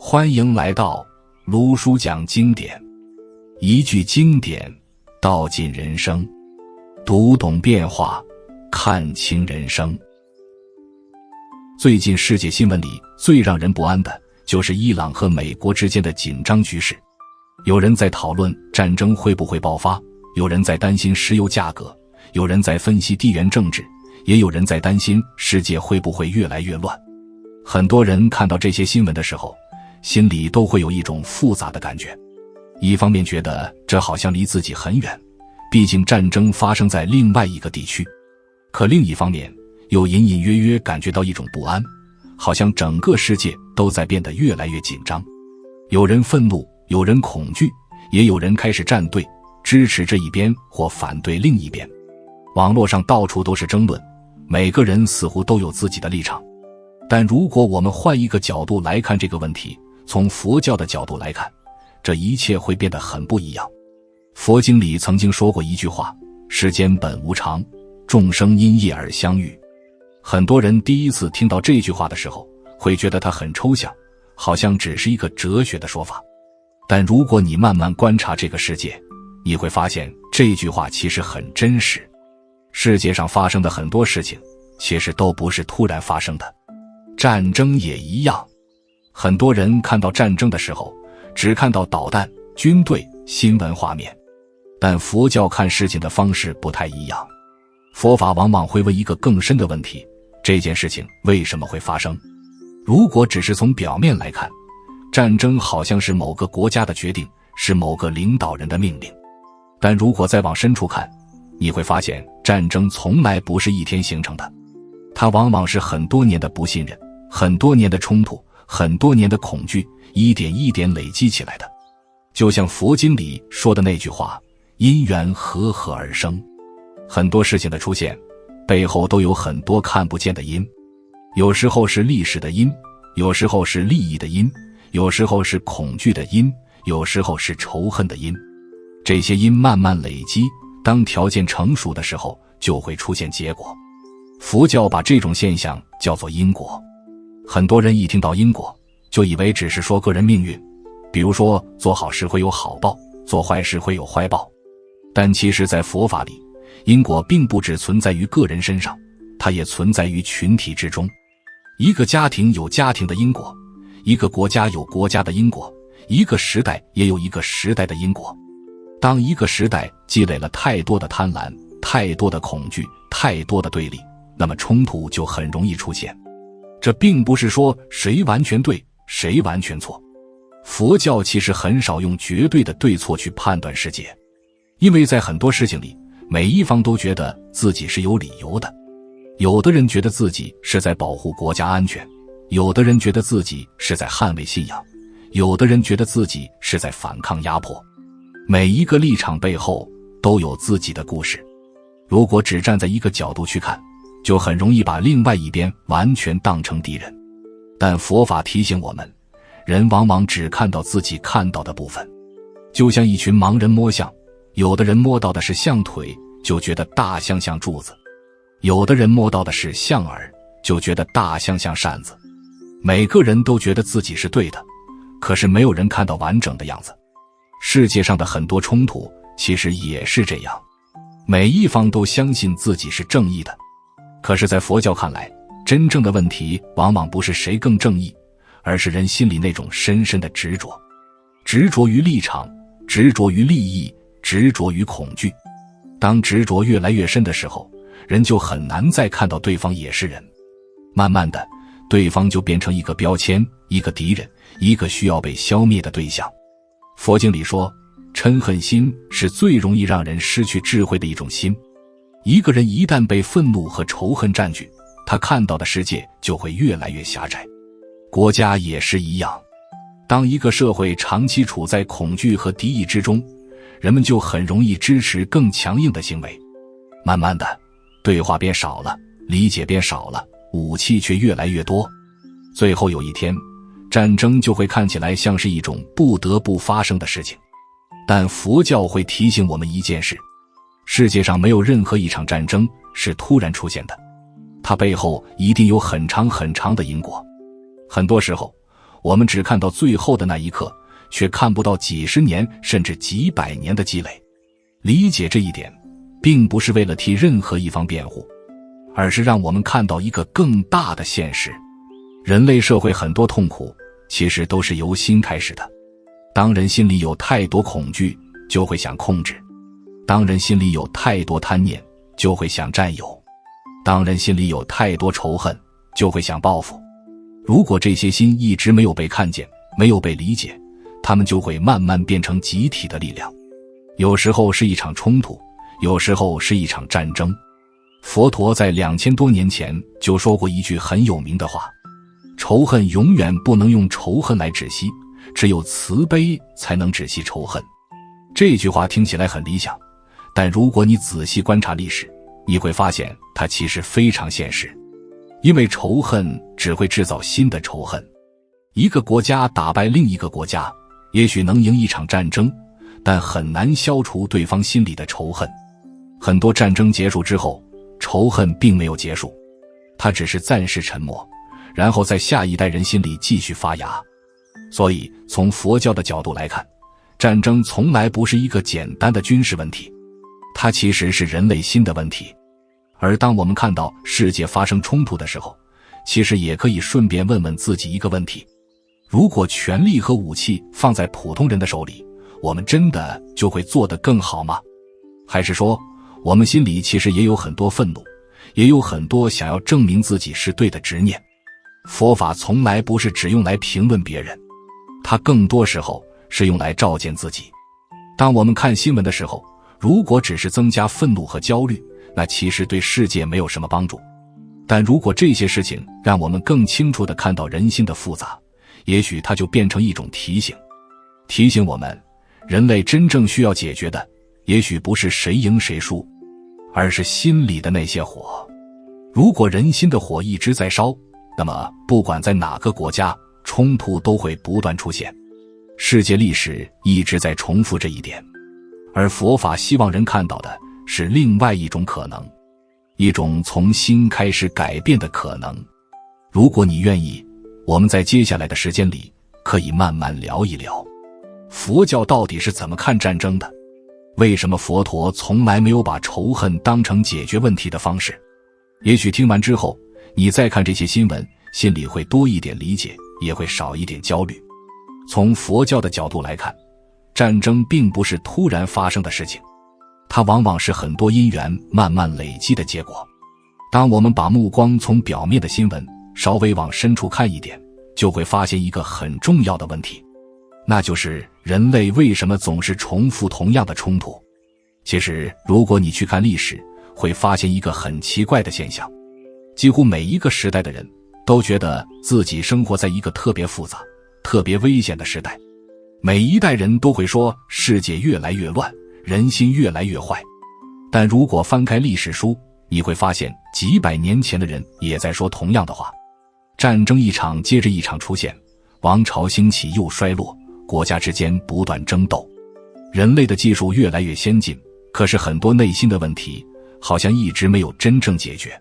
欢迎来到卢叔讲经典，一句经典道尽人生，读懂变化，看清人生。最近世界新闻里最让人不安的就是伊朗和美国之间的紧张局势。有人在讨论战争会不会爆发，有人在担心石油价格，有人在分析地缘政治，也有人在担心世界会不会越来越乱。很多人看到这些新闻的时候，心里都会有一种复杂的感觉。一方面觉得这好像离自己很远，毕竟战争发生在另外一个地区，可另一方面又隐隐约约感觉到一种不安，好像整个世界都在变得越来越紧张。有人愤怒，有人恐惧，也有人开始站队，支持这一边或反对另一边。网络上到处都是争论，每个人似乎都有自己的立场。但如果我们换一个角度来看这个问题，从佛教的角度来看，这一切会变得很不一样。佛经里曾经说过一句话：世间本无常，众生因业而相遇。很多人第一次听到这句话的时候，会觉得它很抽象，好像只是一个哲学的说法。但如果你慢慢观察这个世界，你会发现这句话其实很真实。世界上发生的很多事情，其实都不是突然发生的。战争也一样，很多人看到战争的时候，只看到导弹、军队、新闻画面。但佛教看事情的方式不太一样，佛法往往会问一个更深的问题：这件事情为什么会发生？如果只是从表面来看，战争好像是某个国家的决定，是某个领导人的命令。但如果再往深处看，你会发现战争从来不是一天形成的，它往往是很多年的不信任，很多年的冲突，很多年的恐惧，一点一点累积起来的。就像佛经里说的那句话：因缘和合而生。很多事情的出现背后都有很多看不见的因，有时候是历史的因，有时候是利益的因，有时候是恐惧的因，有时候是仇恨的因。这些因慢慢累积，当条件成熟的时候，就会出现结果。佛教把这种现象叫做因果。很多人一听到因果，就以为只是说个人命运，比如说做好事会有好报，做坏事会有坏报。但其实在佛法里，因果并不只存在于个人身上，它也存在于群体之中。一个家庭有家庭的因果，一个国家有国家的因果，一个时代也有一个时代的因果。当一个时代积累了太多的贪婪，太多的恐惧，太多的对立，那么冲突就很容易出现。这并不是说谁完全对，谁完全错。佛教其实很少用绝对的对错去判断世界，因为在很多事情里，每一方都觉得自己是有理由的。有的人觉得自己是在保护国家安全，有的人觉得自己是在捍卫信仰，有的人觉得自己是在反抗压迫。每一个立场背后都有自己的故事。如果只站在一个角度去看，就很容易把另外一边完全当成敌人。但佛法提醒我们，人往往只看到自己看到的部分。就像一群盲人摸象，有的人摸到的是象腿，就觉得大象像柱子；有的人摸到的是象耳，就觉得大象像扇子。每个人都觉得自己是对的，可是没有人看到完整的样子。世界上的很多冲突其实也是这样，每一方都相信自己是正义的。可是在佛教看来，真正的问题往往不是谁更正义，而是人心里那种深深的执着。执着于立场，执着于利益，执着于恐惧。当执着越来越深的时候，人就很难再看到对方也是人。慢慢的，对方就变成一个标签，一个敌人，一个需要被消灭的对象。佛经里说，嗔恨心是最容易让人失去智慧的一种心。一个人一旦被愤怒和仇恨占据，他看到的世界就会越来越狭窄。国家也是一样，当一个社会长期处在恐惧和敌意之中，人们就很容易支持更强硬的行为。慢慢的，对话变少了，理解变少了，武器却越来越多。最后有一天，战争就会看起来像是一种不得不发生的事情。但佛教会提醒我们一件事：世界上没有任何一场战争是突然出现的，它背后一定有很长很长的因果。很多时候，我们只看到最后的那一刻，却看不到几十年甚至几百年的积累。理解这一点，并不是为了替任何一方辩护，而是让我们看到一个更大的现实。人类社会很多痛苦，其实都是由心开始的。当人心里有太多恐惧，就会想控制；当人心里有太多贪念，就会想占有；当人心里有太多仇恨，就会想报复。如果这些心一直没有被看见，没有被理解，他们就会慢慢变成集体的力量。有时候是一场冲突，有时候是一场战争。佛陀在2000多年前就说过一句很有名的话：仇恨永远不能用仇恨来止息，只有慈悲才能止息仇恨。这句话听起来很理想，但如果你仔细观察历史，你会发现它其实非常现实。因为仇恨只会制造新的仇恨。一个国家打败另一个国家，也许能赢一场战争，但很难消除对方心里的仇恨。很多战争结束之后，仇恨并没有结束，它只是暂时沉默，然后在下一代人心里继续发芽。所以从佛教的角度来看，战争从来不是一个简单的军事问题，它其实是人类心的问题。而当我们看到世界发生冲突的时候，其实也可以顺便问问自己一个问题：如果权力和武器放在普通人的手里，我们真的就会做得更好吗？还是说，我们心里其实也有很多愤怒，也有很多想要证明自己是对的执念？佛法从来不是只用来评论别人，它更多时候是用来照见自己。当我们看新闻的时候，如果只是增加愤怒和焦虑，那其实对世界没有什么帮助。但如果这些事情让我们更清楚地看到人心的复杂，也许它就变成一种提醒，提醒我们，人类真正需要解决的，也许不是谁赢谁输，而是心里的那些火。如果人心的火一直在烧，那么不管在哪个国家，冲突都会不断出现。世界历史一直在重复这一点，而佛法希望人看到的是另外一种可能，一种从心开始改变的可能。如果你愿意，我们在接下来的时间里可以慢慢聊一聊，佛教到底是怎么看战争的？为什么佛陀从来没有把仇恨当成解决问题的方式？也许听完之后，你再看这些新闻，心里会多一点理解，也会少一点焦虑。从佛教的角度来看，战争并不是突然发生的事情，它往往是很多因缘慢慢累积的结果。当我们把目光从表面的新闻稍微往深处看一点，就会发现一个很重要的问题，那就是人类为什么总是重复同样的冲突。其实如果你去看历史，会发现一个很奇怪的现象，几乎每一个时代的人都觉得自己生活在一个特别复杂、特别危险的时代。每一代人都会说世界越来越乱，人心越来越坏。但如果翻开历史书，你会发现几百年前的人也在说同样的话。战争一场接着一场出现，王朝兴起又衰落，国家之间不断争斗。人类的技术越来越先进，可是很多内心的问题好像一直没有真正解决。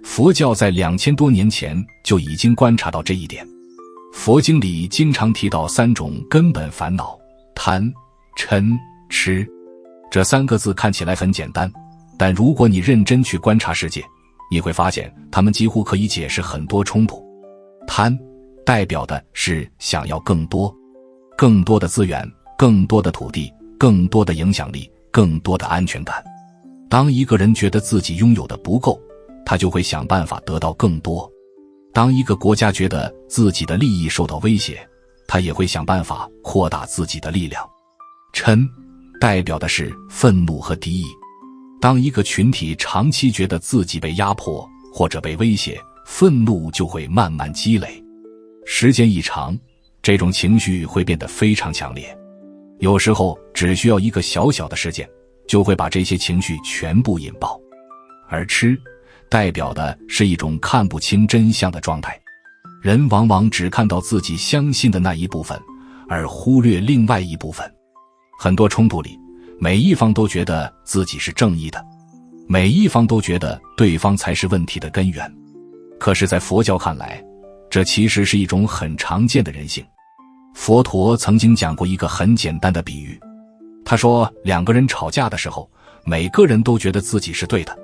佛教在2000多年前就已经观察到这一点。佛经里经常提到3种根本烦恼：贪、嗔、痴。这3个字看起来很简单，但如果你认真去观察世界，你会发现它们几乎可以解释很多冲突。贪代表的是想要更多，更多的资源，更多的土地，更多的影响力，更多的安全感。当一个人觉得自己拥有的不够，他就会想办法得到更多。当一个国家觉得自己的利益受到威胁，他也会想办法扩大自己的力量。嗔代表的是愤怒和敌意。当一个群体长期觉得自己被压迫或者被威胁，愤怒就会慢慢积累。时间一长，这种情绪会变得非常强烈。有时候只需要一个小小的事件，就会把这些情绪全部引爆。而痴代表的是一种看不清真相的状态。人往往只看到自己相信的那一部分，而忽略另外一部分。很多冲突里，每一方都觉得自己是正义的，每一方都觉得对方才是问题的根源。可是在佛教看来，这其实是一种很常见的人性。佛陀曾经讲过一个很简单的比喻，他说两个人吵架的时候，每个人都觉得自己是对的，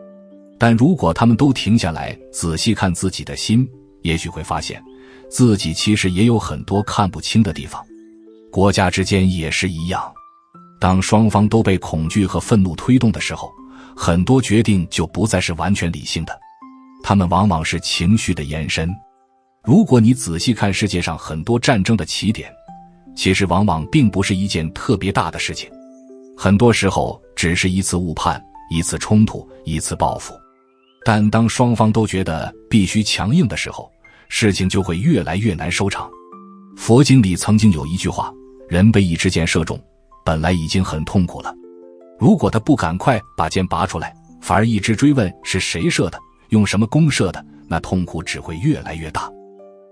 但如果他们都停下来仔细看自己的心，也许会发现自己其实也有很多看不清的地方。国家之间也是一样，当双方都被恐惧和愤怒推动的时候，很多决定就不再是完全理性的，他们往往是情绪的延伸。如果你仔细看世界上很多战争的起点，其实往往并不是一件特别大的事情，很多时候只是一次误判，一次冲突，一次报复。但当双方都觉得必须强硬的时候，事情就会越来越难收场。佛经里曾经有一句话，人被一支箭射中，本来已经很痛苦了，如果他不赶快把箭拔出来，反而一直追问是谁射的，用什么弓射的，那痛苦只会越来越大。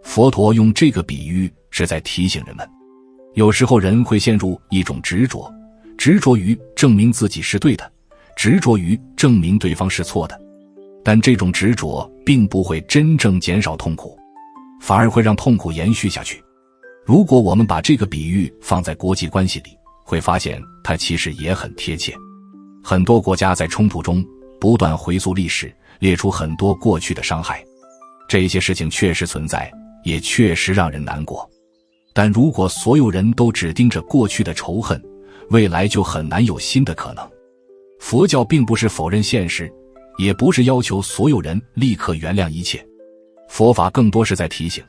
佛陀用这个比喻是在提醒人们，有时候人会陷入一种执着，执着于证明自己是对的，执着于证明对方是错的，但这种执着并不会真正减少痛苦，反而会让痛苦延续下去。如果我们把这个比喻放在国际关系里，会发现它其实也很贴切。很多国家在冲突中不断回溯历史，列出很多过去的伤害，这些事情确实存在，也确实让人难过。但如果所有人都只盯着过去的仇恨，未来就很难有新的可能。佛教并不是否认现实，也不是要求所有人立刻原谅一切，佛法更多是在提醒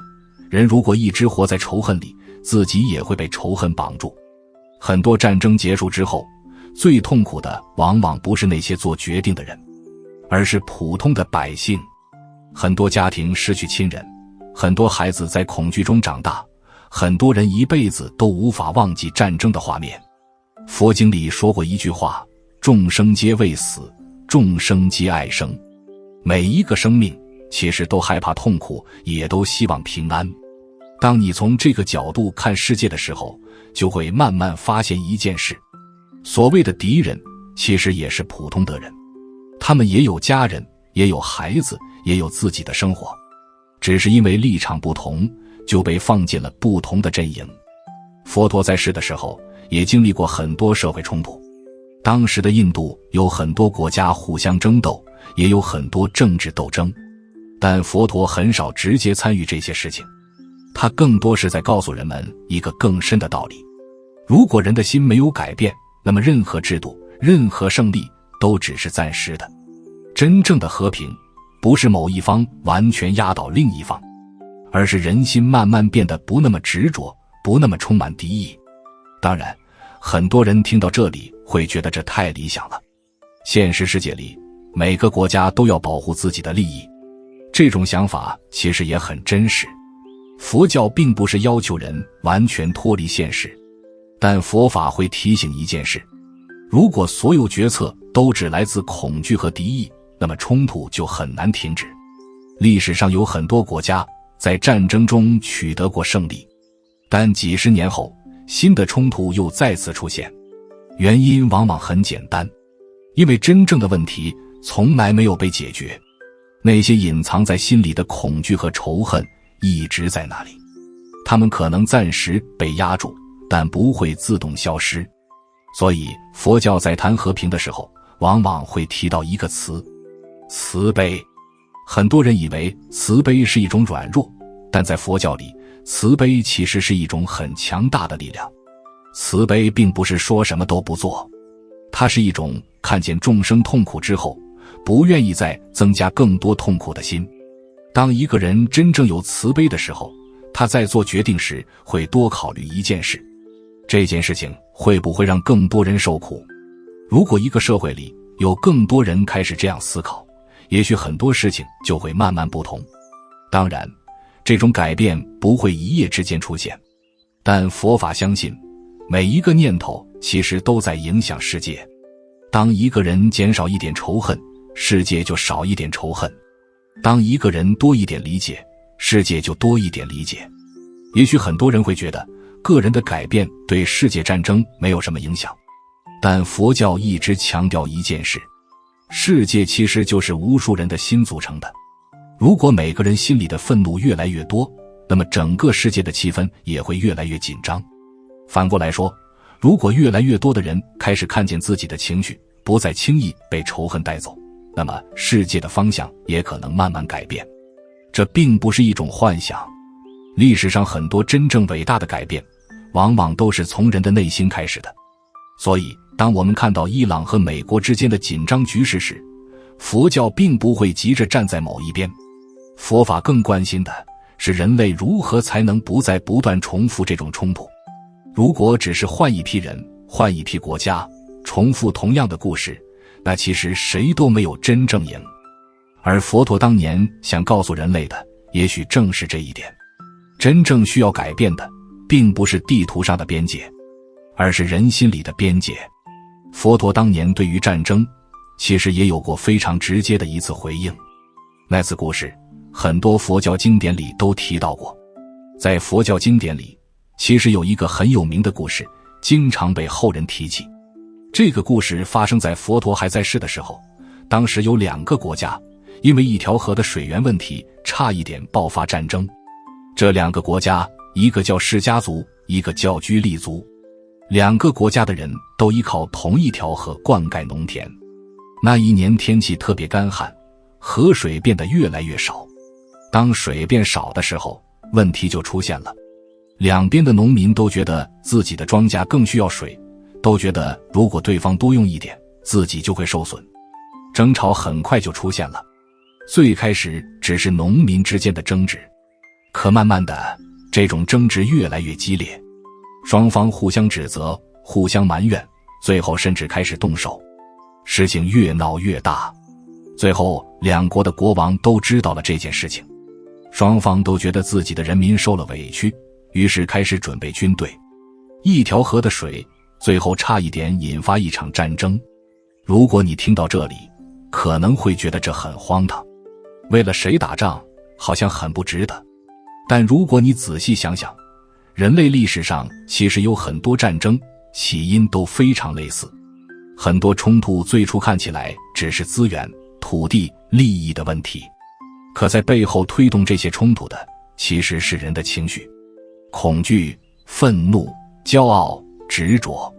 人，如果一直活在仇恨里，自己也会被仇恨绑住。很多战争结束之后，最痛苦的往往不是那些做决定的人，而是普通的百姓。很多家庭失去亲人，很多孩子在恐惧中长大，很多人一辈子都无法忘记战争的画面。佛经里说过一句话，众生皆未死，众生皆爱生。每一个生命其实都害怕痛苦，也都希望平安。当你从这个角度看世界的时候，就会慢慢发现一件事，所谓的敌人其实也是普通的人，他们也有家人，也有孩子，也有自己的生活，只是因为立场不同，就被放进了不同的阵营。佛陀在世的时候也经历过很多社会冲突，当时的印度有很多国家互相争斗，也有很多政治斗争，但佛陀很少直接参与这些事情，他更多是在告诉人们一个更深的道理，如果人的心没有改变，那么任何制度，任何胜利都只是暂时的。真正的和平不是某一方完全压倒另一方，而是人心慢慢变得不那么执着，不那么充满敌意。当然，很多人听到这里会觉得这太理想了，现实世界里每个国家都要保护自己的利益，这种想法其实也很真实。佛教并不是要求人完全脱离现实，但佛法会提醒一件事，如果所有决策都只来自恐惧和敌意，那么冲突就很难停止。历史上有很多国家在战争中取得过胜利，但几十年后，新的冲突又再次出现，原因往往很简单，因为真正的问题从来没有被解决，那些隐藏在心里的恐惧和仇恨一直在那里，他们可能暂时被压住，但不会自动消失。所以佛教在谈和平的时候，往往会提到一个词，慈悲。很多人以为慈悲是一种软弱，但在佛教里，慈悲其实是一种很强大的力量。慈悲并不是说什么都不做，它是一种看见众生痛苦之后，不愿意再增加更多痛苦的心。当一个人真正有慈悲的时候，他在做决定时会多考虑一件事，这件事情会不会让更多人受苦。如果一个社会里有更多人开始这样思考，也许很多事情就会慢慢不同。当然，这种改变不会一夜之间出现，但佛法相信，每一个念头其实都在影响世界。当一个人减少一点仇恨，世界就少一点仇恨；当一个人多一点理解，世界就多一点理解。也许很多人会觉得，个人的改变对世界战争没有什么影响，但佛教一直强调一件事，世界其实就是无数人的心组成的。如果每个人心里的愤怒越来越多，那么整个世界的气氛也会越来越紧张。反过来说，如果越来越多的人开始看见自己的情绪，不再轻易被仇恨带走，那么世界的方向也可能慢慢改变。这并不是一种幻想。历史上很多真正伟大的改变，往往都是从人的内心开始的。所以，当我们看到伊朗和美国之间的紧张局势时，佛教并不会急着站在某一边。佛法更关心的是人类如何才能不再不断重复这种冲突。如果只是换一批人，换一批国家，重复同样的故事，那其实谁都没有真正赢。而佛陀当年想告诉人类的，也许正是这一点。真正需要改变的，并不是地图上的边界，而是人心里的边界。佛陀当年对于战争，其实也有过非常直接的一次回应。那次故事，很多佛教经典里都提到过。在佛教经典里，其实有一个很有名的故事，经常被后人提起。这个故事发生在佛陀还在世的时候，当时有2个国家，因为一条河的水源问题，差一点爆发战争。这2个国家，一个叫释迦族，一个叫居利族。2个国家的人都依靠同一条河灌溉农田。那一年天气特别干旱，河水变得越来越少。当水变少的时候，问题就出现了。两边的农民都觉得自己的庄稼更需要水，都觉得如果对方多用一点，自己就会受损。争吵很快就出现了。最开始只是农民之间的争执，可慢慢的，这种争执越来越激烈，双方互相指责，互相埋怨，最后甚至开始动手。事情越闹越大，最后2国的国王都知道了这件事情，双方都觉得自己的人民受了委屈，于是开始准备军队。一条河的水，最后差一点引发一场战争。如果你听到这里，可能会觉得这很荒唐，为了谁打仗，好像很不值得。但如果你仔细想想，人类历史上其实有很多战争，起因都非常类似。很多冲突最初看起来只是资源、土地、利益的问题，可在背后推动这些冲突的，其实是人的情绪，恐惧、愤怒、骄傲、执着。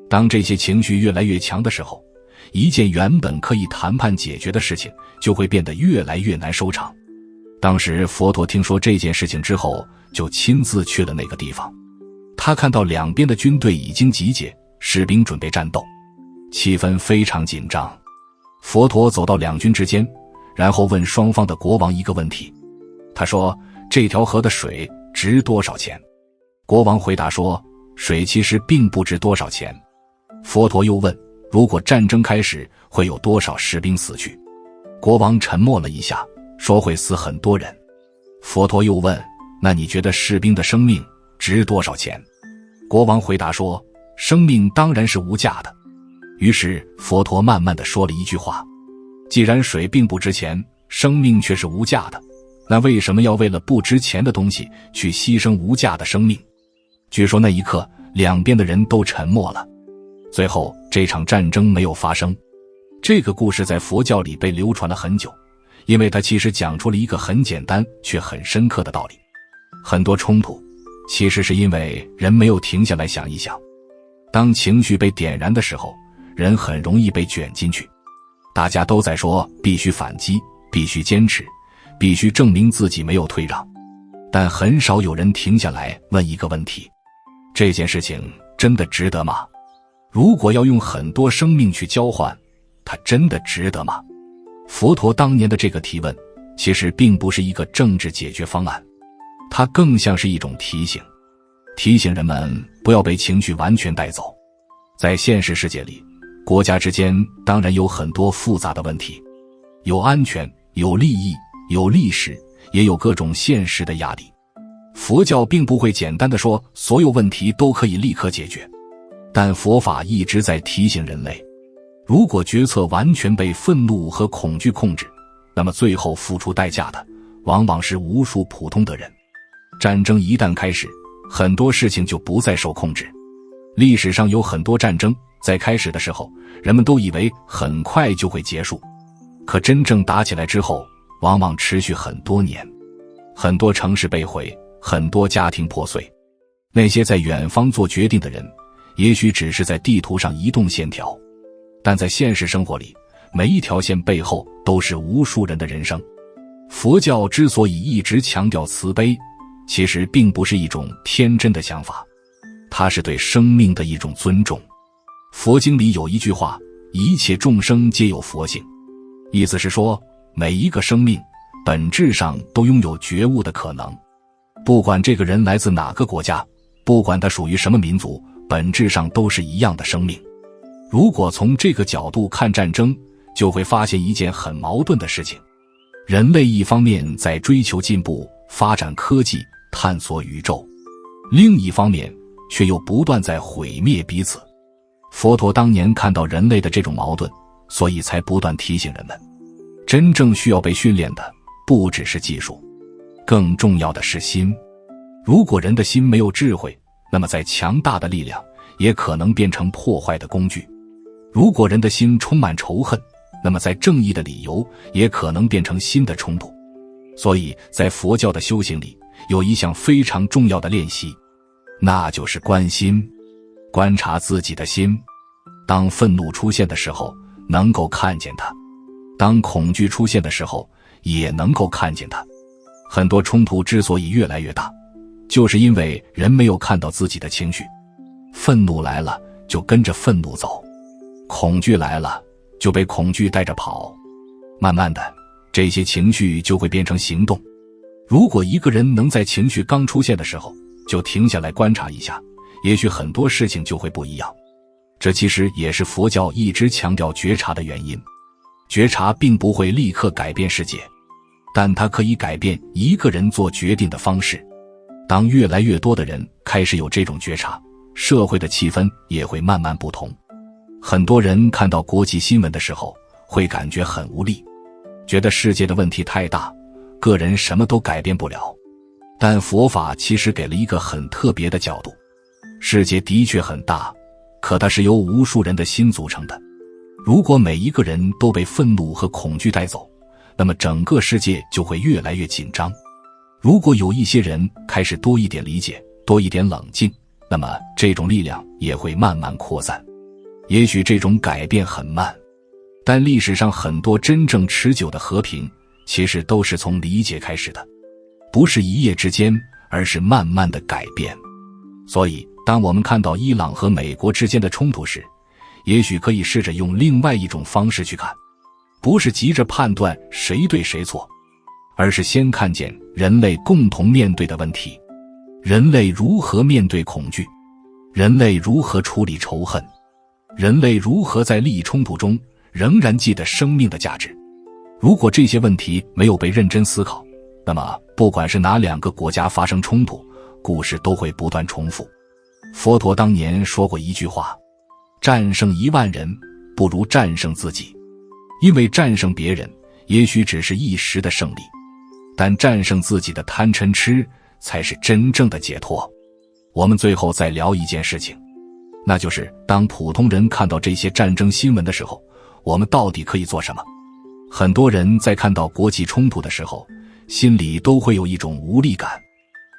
当这些情绪越来越强的时候，一件原本可以谈判解决的事情，就会变得越来越难收场。当时佛陀听说这件事情之后，就亲自去了那个地方。他看到两边的军队已经集结，士兵准备战斗，气氛非常紧张。佛陀走到两军之间，然后问双方的国王一个问题。他说，这条河的水值多少钱？国王回答说，水其实并不值多少钱。佛陀又问，如果战争开始，会有多少士兵死去？国王沉默了一下，说会死很多人。佛陀又问，那你觉得士兵的生命值多少钱？国王回答说，生命当然是无价的。于是佛陀慢慢地说了一句话，既然水并不值钱，生命却是无价的，那为什么要为了不值钱的东西去牺牲无价的生命？据说那一刻，两边的人都沉默了。最后这场战争没有发生。这个故事在佛教里被流传了很久，因为它其实讲出了一个很简单却很深刻的道理。很多冲突其实是因为人没有停下来想一想，当情绪被点燃的时候，人很容易被卷进去。大家都在说必须反击，必须坚持，必须证明自己没有退让，但很少有人停下来问一个问题，这件事情真的值得吗？如果要用很多生命去交换，它真的值得吗？佛陀当年的这个提问，其实并不是一个政治解决方案，它更像是一种提醒，提醒人们不要被情绪完全带走。在现实世界里，国家之间当然有很多复杂的问题，有安全，有利益，有历史，也有各种现实的压力。佛教并不会简单地说所有问题都可以立刻解决，但佛法一直在提醒人类，如果决策完全被愤怒和恐惧控制，那么最后付出代价的往往是无数普通的人。战争一旦开始，很多事情就不再受控制。历史上有很多战争，在开始的时候，人们都以为很快就会结束，可真正打起来之后，往往持续很多年。很多城市被毁，很多家庭破碎。那些在远方做决定的人，也许只是在地图上移动线条，但在现实生活里，每一条线背后都是无数人的人生。佛教之所以一直强调慈悲，其实并不是一种天真的想法，它是对生命的一种尊重。佛经里有一句话，一切众生皆有佛性，意思是说，每一个生命本质上都拥有觉悟的可能。不管这个人来自哪个国家，不管他属于什么民族，本质上都是一样的生命。如果从这个角度看战争，就会发现一件很矛盾的事情。人类一方面在追求进步、发展科技、探索宇宙，另一方面却又不断在毁灭彼此。佛陀当年看到人类的这种矛盾，所以才不断提醒人们，真正需要被训练的不只是技术，更重要的是心。如果人的心没有智慧，那么再强大的力量也可能变成破坏的工具。如果人的心充满仇恨，那么在正义的理由也可能变成新的冲突。所以在佛教的修行里，有一项非常重要的练习，那就是观心，观察自己的心。当愤怒出现的时候，能够看见它；当恐惧出现的时候，也能够看见它。很多冲突之所以越来越大，就是因为人没有看到自己的情绪。愤怒来了，就跟着愤怒走；恐惧来了，就被恐惧带着跑。慢慢的，这些情绪就会变成行动。如果一个人能在情绪刚出现的时候就停下来观察一下，也许很多事情就会不一样。这其实也是佛教一直强调觉察的原因。觉察并不会立刻改变世界，但它可以改变一个人做决定的方式。当越来越多的人开始有这种觉察，社会的气氛也会慢慢不同。很多人看到国际新闻的时候，会感觉很无力，觉得世界的问题太大，个人什么都改变不了。但佛法其实给了一个很特别的角度，世界的确很大，可它是由无数人的心组成的。如果每一个人都被愤怒和恐惧带走，那么整个世界就会越来越紧张。如果有一些人开始多一点理解，多一点冷静，那么这种力量也会慢慢扩散。也许这种改变很慢，但历史上很多真正持久的和平，其实都是从理解开始的，不是一夜之间，而是慢慢的改变。所以，当我们看到伊朗和美国之间的冲突时，也许可以试着用另外一种方式去看，不是急着判断谁对谁错，而是先看见人类共同面对的问题，人类如何面对恐惧，人类如何处理仇恨，人类如何在利益冲突中仍然记得生命的价值。如果这些问题没有被认真思考，那么不管是哪两个国家发生冲突，故事都会不断重复。佛陀当年说过一句话，战胜1万人不如战胜自己。因为战胜别人也许只是一时的胜利，但战胜自己的贪嗔痴才是真正的解脱。我们最后再聊一件事情，那就是当普通人看到这些战争新闻的时候，我们到底可以做什么？很多人在看到国际冲突的时候，心里都会有一种无力感。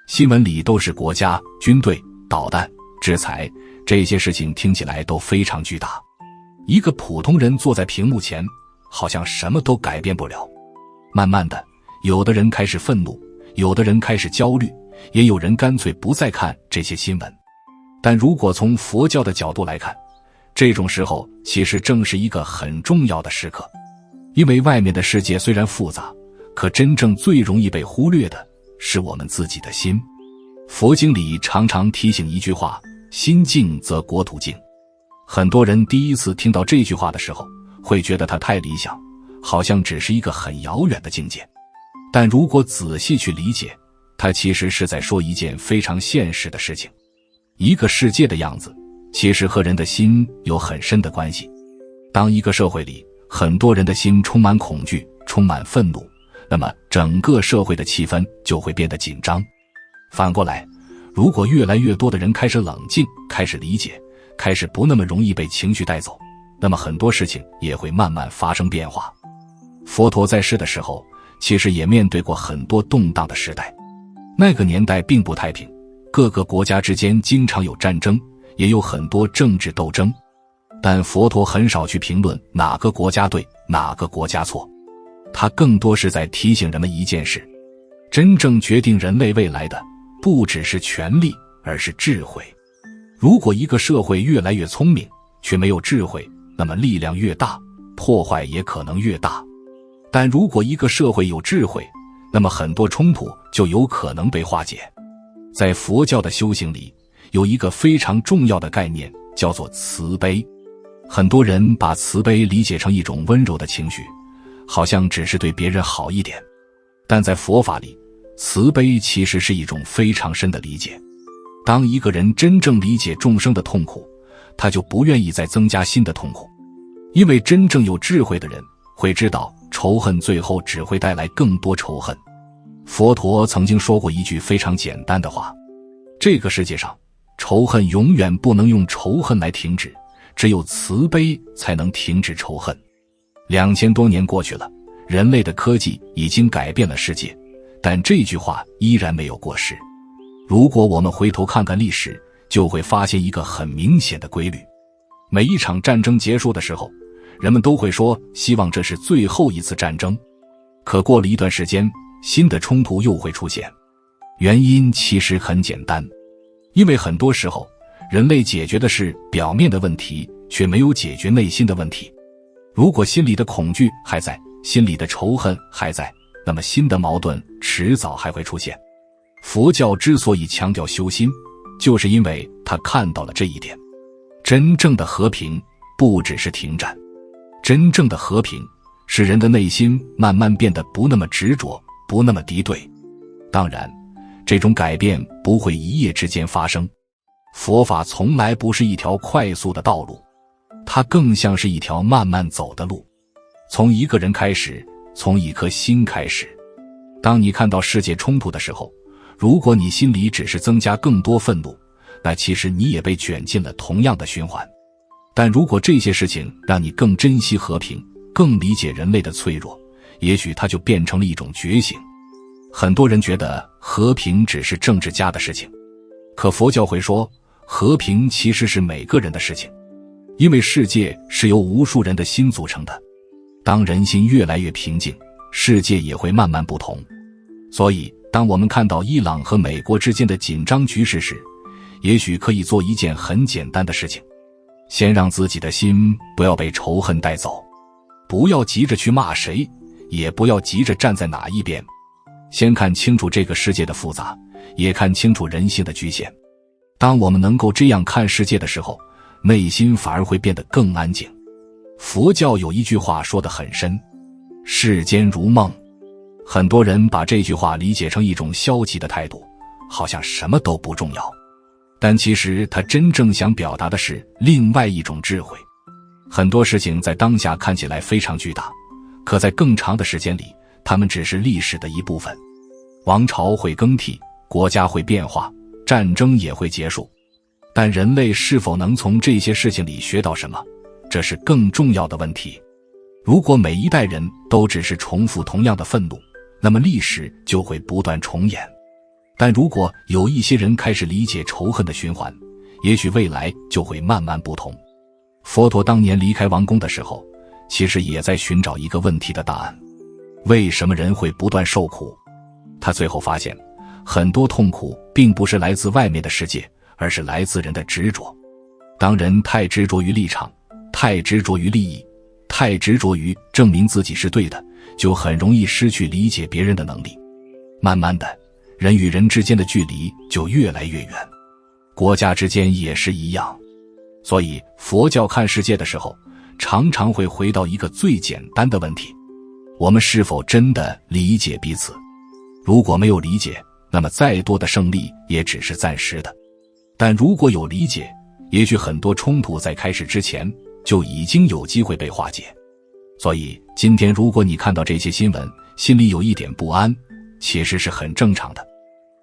新闻里都是国家、军队、导弹、制裁，这些事情听起来都非常巨大。一个普通人坐在屏幕前，好像什么都改变不了。慢慢的，有的人开始愤怒，有的人开始焦虑，也有人干脆不再看这些新闻。但如果从佛教的角度来看，这种时候其实正是一个很重要的时刻。因为外面的世界虽然复杂，可真正最容易被忽略的是我们自己的心。佛经里常常提醒一句话，心静则国土静。很多人第一次听到这句话的时候，会觉得它太理想，好像只是一个很遥远的境界。但如果仔细去理解，它其实是在说一件非常现实的事情。一个世界的样子，其实和人的心有很深的关系。当一个社会里很多人的心充满恐惧，充满愤怒，那么整个社会的气氛就会变得紧张。反过来，如果越来越多的人开始冷静，开始理解，开始不那么容易被情绪带走，那么很多事情也会慢慢发生变化。佛陀在世的时候，其实也面对过很多动荡的时代。那个年代并不太平，各个国家之间经常有战争，也有很多政治斗争，但佛陀很少去评论哪个国家对，哪个国家错，他更多是在提醒人们一件事：真正决定人类未来的不只是权力，而是智慧。如果一个社会越来越聪明，却没有智慧，那么力量越大，破坏也可能越大。但如果一个社会有智慧，那么很多冲突就有可能被化解。在佛教的修行里，有一个非常重要的概念，叫做慈悲。很多人把慈悲理解成一种温柔的情绪，好像只是对别人好一点。但在佛法里，慈悲其实是一种非常深的理解。当一个人真正理解众生的痛苦，他就不愿意再增加新的痛苦。因为真正有智慧的人会知道，仇恨最后只会带来更多仇恨。佛陀曾经说过一句非常简单的话：这个世界上，仇恨永远不能用仇恨来停止，只有慈悲才能停止仇恨。2000多年过去了，人类的科技已经改变了世界，但这句话依然没有过时。如果我们回头看看历史，就会发现一个很明显的规律：每一场战争结束的时候，人们都会说希望这是最后一次战争。可过了一段时间，新的冲突又会出现。原因其实很简单，因为很多时候人类解决的是表面的问题，却没有解决内心的问题。如果心里的恐惧还在，心里的仇恨还在，那么新的矛盾迟早还会出现。佛教之所以强调修心，就是因为他看到了这一点。真正的和平不只是停战，真正的和平是人的内心慢慢变得不那么执着，不那么敌对。当然，这种改变不会一夜之间发生。佛法从来不是一条快速的道路，它更像是一条慢慢走的路。从一个人开始，从一颗心开始。当你看到世界冲突的时候，如果你心里只是增加更多愤怒，那其实你也被卷进了同样的循环。但如果这些事情让你更珍惜和平，更理解人类的脆弱，也许它就变成了一种觉醒。很多人觉得和平只是政治家的事情，可佛教会说，和平其实是每个人的事情。因为世界是由无数人的心组成的，当人心越来越平静，世界也会慢慢不同。所以当我们看到伊朗和美国之间的紧张局势时，也许可以做一件很简单的事情，先让自己的心不要被仇恨带走，不要急着去骂谁，也不要急着站在哪一边，先看清楚这个世界的复杂，也看清楚人性的局限。当我们能够这样看世界的时候，内心反而会变得更安静。佛教有一句话说得很深：世间如梦。很多人把这句话理解成一种消极的态度，好像什么都不重要。但其实他真正想表达的是另外一种智慧。很多事情在当下看起来非常巨大，可在更长的时间里，它们只是历史的一部分。王朝会更替，国家会变化，战争也会结束。但人类是否能从这些事情里学到什么，这是更重要的问题。如果每一代人都只是重复同样的愤怒，那么历史就会不断重演。但如果有一些人开始理解仇恨的循环，也许未来就会慢慢不同。佛陀当年离开王宫的时候，其实也在寻找一个问题的答案：为什么人会不断受苦？他最后发现，很多痛苦并不是来自外面的世界，而是来自人的执着。当人太执着于立场，太执着于利益，太执着于证明自己是对的，就很容易失去理解别人的能力。慢慢的，人与人之间的距离就越来越远，国家之间也是一样。所以佛教看世界的时候，常常会回到一个最简单的问题：我们是否真的理解彼此？如果没有理解，那么再多的胜利也只是暂时的。但如果有理解，也许很多冲突在开始之前就已经有机会被化解。所以今天如果你看到这些新闻，心里有一点不安，其实是很正常的。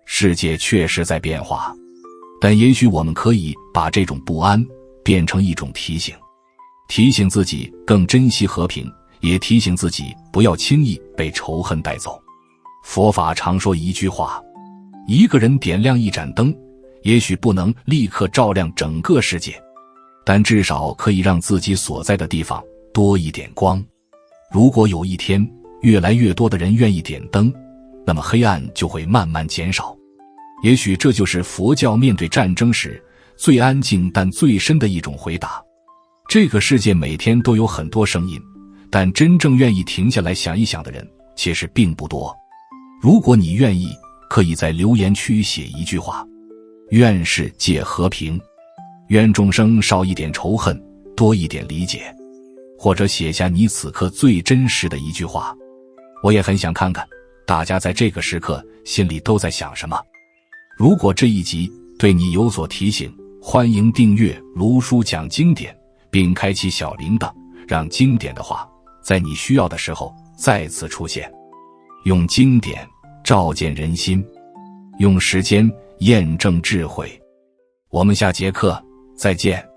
世界确实在变化，但也许我们可以把这种不安变成一种提醒，提醒自己更珍惜和平，也提醒自己不要轻易被仇恨带走。佛法常说一句话：一个人点亮一盏灯，也许不能立刻照亮整个世界，但至少可以让自己所在的地方多一点光。如果有一天越来越多的人愿意点灯，那么黑暗就会慢慢减少。也许这就是佛教面对战争时最安静但最深的一种回答。这个世界每天都有很多声音，但真正愿意停下来想一想的人其实并不多。如果你愿意，可以在留言区写一句话：愿世界和平，愿众生少一点仇恨，多一点理解。或者写下你此刻最真实的一句话，我也很想看看大家在这个时刻心里都在想什么。如果这一集对你有所提醒，欢迎订阅卢叔讲经典，并开启小铃铛，让经典的话在你需要的时候再次出现。用经典照见人心，用时间验证智慧。我们下节课再见。